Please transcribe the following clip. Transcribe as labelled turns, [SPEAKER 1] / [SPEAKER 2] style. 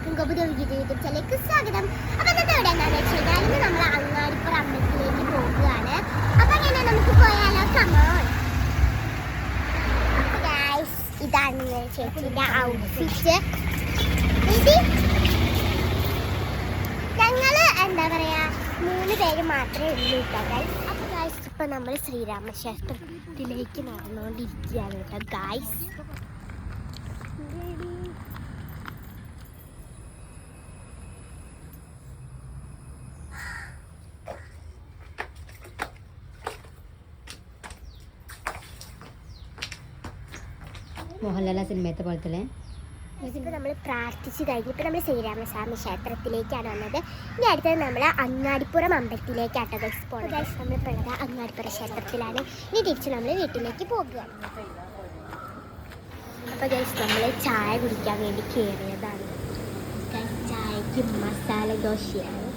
[SPEAKER 1] എല്ലാവർക്കും യൂട്യൂബ് ചാനലിലേക്ക് സ്വാഗതം. അപ്പോൾ ഇന്നത്തെ ഇവിടെ എന്താണെന്ന് വെച്ച് കഴിഞ്ഞാൽ ഇന്ന് നമ്മൾ അങ്ങാടിപ്പുറം അമ്പലത്തിലേക്ക് പോകുകയാണ്. അപ്പോൾ അങ്ങനെ നമുക്ക് പോയാലോ? കമോൺ. അപ്പോൾ ഗൈസ്, ഇതാണ് ചേച്ചിയുടെ ഔട്ട്ഫിറ്റ്. ഞങ്ങൾ എന്താ പറയുക, 3 പേര് മാത്രമേ ഉള്ളൂ കേട്ടോ ഗൈസ്. അപ്പോൾ ഗൈസ്, ഇപ്പോൾ നമ്മൾ ശ്രീരാമക്ഷേത്രത്തിലേക്ക് നടന്നുകൊണ്ടിരിക്കുകയാണ് കേട്ടോ ഗൈസ്.
[SPEAKER 2] മോഹൻലാൽ സിനിമയത്തെ പോലെ തന്നെ
[SPEAKER 1] ഇതിപ്പോൾ നമ്മൾ പ്രാർത്ഥിച്ച് കഴിഞ്ഞിപ്പോൾ നമ്മൾ ശ്രീരാമസ്വാമി ക്ഷേത്രത്തിലേക്കാണ് വന്നത്. ഇനി അടുത്തത് നമ്മൾ അങ്ങാടിപ്പുറം അമ്പലത്തിലേക്കാട്ടോ ഗൈസ് പോകുന്നത്. ഗൈസ്, നമ്മളിപ്പോൾ ഉള്ളത് അങ്ങാടിപ്പുറം ക്ഷേത്രത്തിലാണ്. ഇനി തിരിച്ച് നമ്മൾ വീട്ടിലേക്ക് പോകുകയാണ്. അപ്പോൾ ഗൈസ്, നമ്മൾ ചായ കുടിക്കാൻ വേണ്ടി കയറിയതാണ്. ചായക്ക് മസാല ദോശയാണ്.